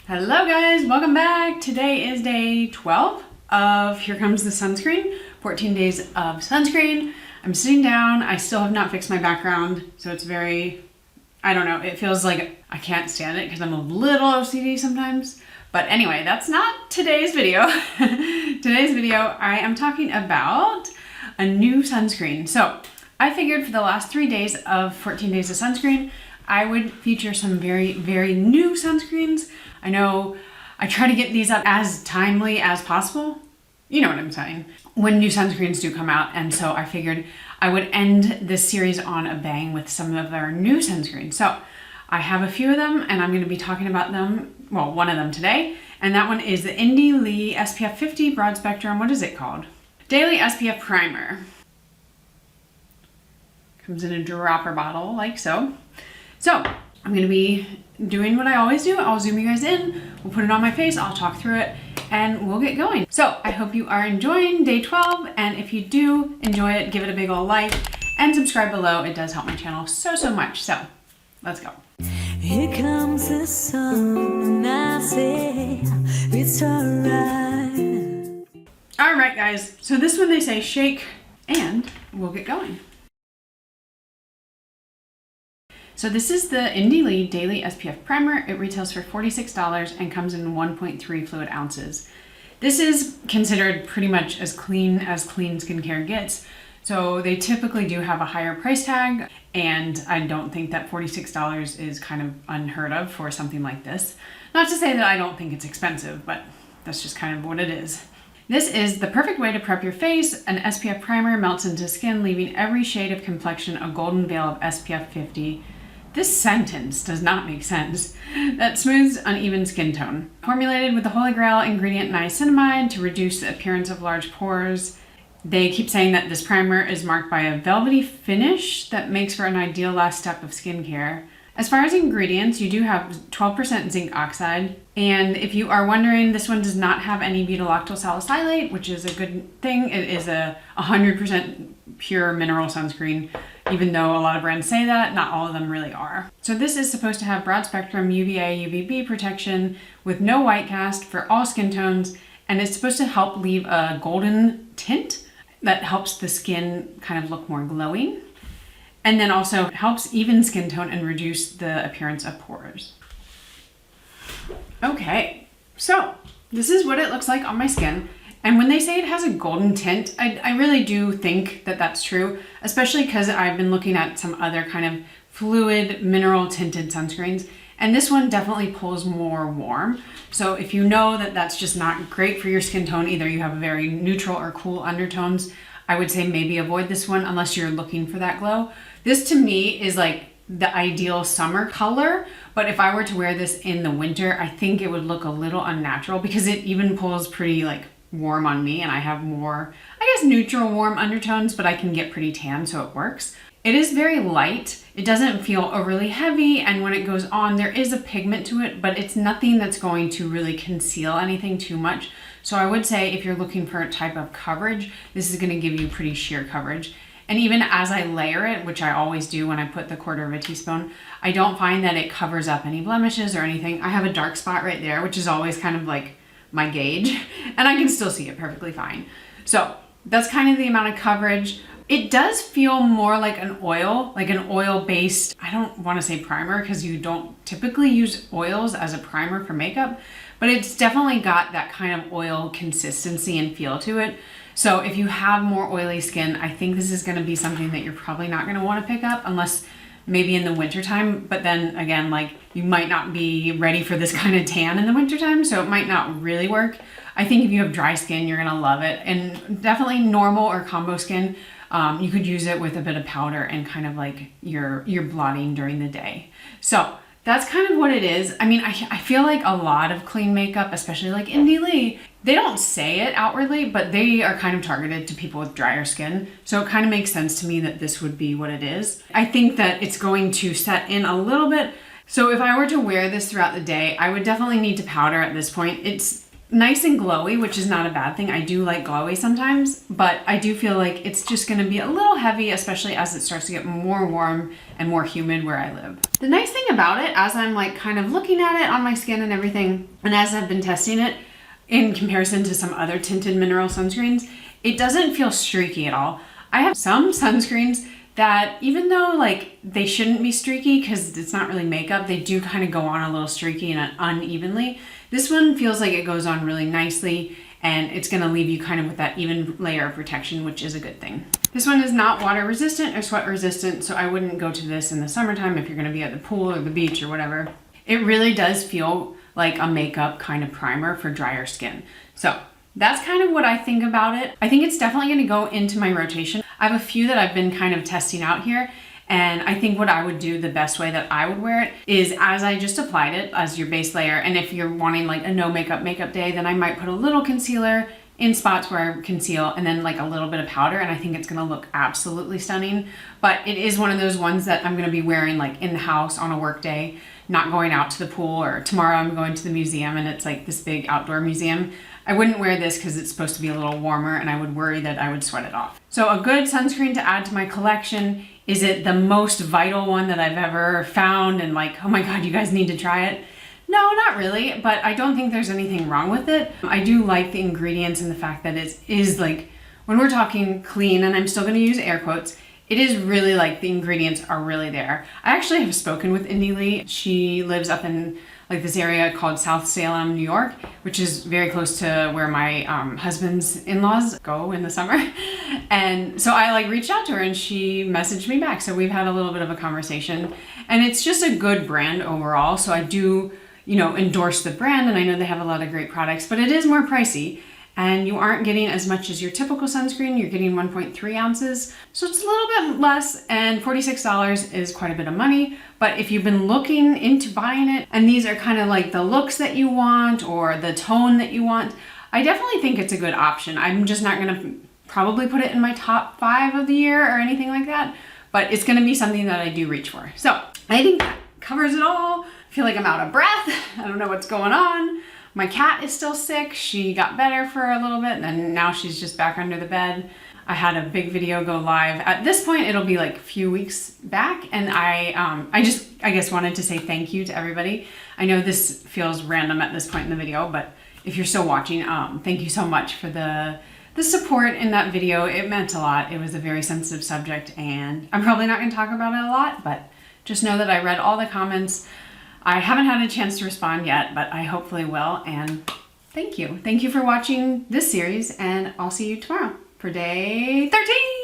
Hello guys, welcome back. Today is day 12 of Here Comes the Sunscreen, 14 days of sunscreen. I'm sitting down, I still have not fixed my background, so it's very, I don't know, it feels like I can't stand it because I'm a little OCD sometimes. But anyway, that's not today's video. Today's video, I am talking about a new sunscreen. So I figured for the last 3 days of 14 days of sunscreen, I would feature some very, very new sunscreens. I know I try to get these up as timely as possible. You know what I'm saying. When new sunscreens do come out, and so I figured I would end this series on a bang with some of our new sunscreens. So I have a few of them, and I'm going to be talking about them, well, one of them today, and that one is the Indie Lee SPF 50 Broad Spectrum, what is it called? Daily SPF Primer. Comes in a dropper bottle, like so. So, I'm going to be doing what I always do. I'll zoom you guys in, we'll put it on my face, I'll talk through it, and we'll get going. So, I hope you are enjoying day 12, and if you do enjoy it, give it a big ol' like, and subscribe below. It does help my channel so much. So, let's go. Here comes the sun, and I say it's alright. Alright guys, so this one they say shake, and we'll get going. So this is the Indie Lee Daily SPF Primer. It retails for $46 and comes in 1.3 fluid ounces. This is considered pretty much as clean skincare gets. So they typically do have a higher price tag, and I don't think that $46 is kind of unheard of for something like this. Not to say that I don't think it's expensive, but that's just kind of what it is. This is the perfect way to prep your face. An SPF primer melts into skin, leaving every shade of complexion a golden veil of SPF 50. This sentence does not make sense. That smooths uneven skin tone. Formulated with the holy grail ingredient niacinamide to reduce the appearance of large pores. They keep saying that this primer is marked by a velvety finish that makes for an ideal last step of skincare. As far as ingredients, you do have 12% zinc oxide. And if you are wondering, this one does not have any butylactyl salicylate, which is a good thing. It is a 100% pure mineral sunscreen. Even though a lot of brands say that, not all of them really are. So this is supposed to have broad spectrum UVA, UVB protection with no white cast for all skin tones, and it's supposed to help leave a golden tint that helps the skin kind of look more glowing, and then also helps even skin tone and reduce the appearance of pores. Okay, so this is what it looks like on my skin. And when they say it has a golden tint, I really do think that that's true, especially because I've been looking at some other kind of fluid mineral tinted sunscreens, and this one definitely pulls more warm. So if you know that that's just not great for your skin tone, either you have a very neutral or cool undertones, I would say maybe avoid this one unless you're looking for that glow. This to me is like the ideal summer color, but if I were to wear this in the winter, I think it would look a little unnatural because it even pulls pretty like warm on me, and I have more, I guess, neutral warm undertones, but I can get pretty tan, so it works. It is very light. It doesn't feel overly heavy, and when it goes on, there is a pigment to it, but it's nothing that's going to really conceal anything too much. So I would say if you're looking for a type of coverage, this is going to give you pretty sheer coverage. And even as I layer it, which I always do when I put the 1/4 teaspoon, I don't find that it covers up any blemishes or anything. I have a dark spot right there, which is always kind of like my gauge, and I can still see it perfectly fine. So that's kind of the amount of coverage. It does feel more like an oil-based, I don't want to say primer because you don't typically use oils as a primer for makeup, but it's definitely got that kind of oil consistency and feel to it. So if you have more oily skin, I think this is going to be something that you're probably not going to want to pick up unless maybe in the wintertime, but then again, like you might not be ready for this kind of tan in the wintertime, so it might not really work. I think if you have dry skin, you're gonna love it, and definitely normal or combo skin, you could use it with a bit of powder and kind of like your blotting during the day. So that's kind of what it is. I mean, I feel like a lot of clean makeup, especially like Indie Lee, they don't say it outwardly, but they are kind of targeted to people with drier skin. So it kind of makes sense to me that this would be what it is. I think that it's going to set in a little bit. So if I were to wear this throughout the day, I would definitely need to powder at this point. It's nice and glowy, which is not a bad thing. I do like glowy sometimes, but I do feel like it's just gonna be a little heavy, especially as it starts to get more warm and more humid where I live. The nice thing about it, as I'm like kind of looking at it on my skin and everything, and as I've been testing it in comparison to some other tinted mineral sunscreens, it doesn't feel streaky at all. I have some sunscreens that even though like they shouldn't be streaky because it's not really makeup, they do kind of go on a little streaky and unevenly. This one feels like it goes on really nicely, and it's gonna leave you kind of with that even layer of protection, which is a good thing. This one is not water resistant or sweat resistant, so I wouldn't go to this in the summertime if you're gonna be at the pool or the beach or whatever. It really does feel like a makeup kind of primer for drier skin. So that's kind of what I think about it. I think it's definitely gonna go into my rotation. I have a few that I've been kind of testing out here, and I think what I would do, the best way that I would wear it, is as I just applied it as your base layer, and if you're wanting like a no makeup day, then I might put a little concealer in spots where I conceal, and then like a little bit of powder, and I think it's gonna look absolutely stunning. But it is one of those ones that I'm gonna be wearing like in the house on a work day, not going out to the pool, or tomorrow I'm going to the museum and it's like this big outdoor museum. I wouldn't wear this because it's supposed to be a little warmer, and I would worry that I would sweat it off. So a good sunscreen to add to my collection. Is it the most vital one that I've ever found and like, oh my God, you guys need to try it? No, not really, but I don't think there's anything wrong with it. I do like the ingredients and the fact that it is like, when we're talking clean, and I'm still gonna use air quotes, it is really like the ingredients are really there. I actually have spoken with Indy Lee. She lives up in like this area called South Salem, New York, which is very close to where my husband's in-laws go in the summer. And so I like reached out to her and she messaged me back. So we've had a little bit of a conversation, and it's just a good brand overall. So I do, you know, endorse the brand, and I know they have a lot of great products, but it is more pricey. And you aren't getting as much as your typical sunscreen. You're getting 1.3 ounces. So it's a little bit less, and $46 is quite a bit of money. But if you've been looking into buying it, and these are kind of like the looks that you want or the tone that you want, I definitely think it's a good option. I'm just not gonna probably put it in my top 5 of the year or anything like that, but it's gonna be something that I do reach for. So I think that covers it all. I feel like I'm out of breath. I don't know what's going on. My cat is still sick. She got better for a little bit, and now she's just back under the bed. I had a big video go live. At this point, it'll be like a few weeks back, and I guess wanted to say thank you to everybody. I know this feels random at this point in the video, but if you're still watching, thank you so much for the support in that video. It meant a lot. It was a very sensitive subject, and I'm probably not going to talk about it a lot, but just know that I read all the comments. I haven't had a chance to respond yet, but I hopefully will, and thank you. Thank you for watching this series, and I'll see you tomorrow for day 13.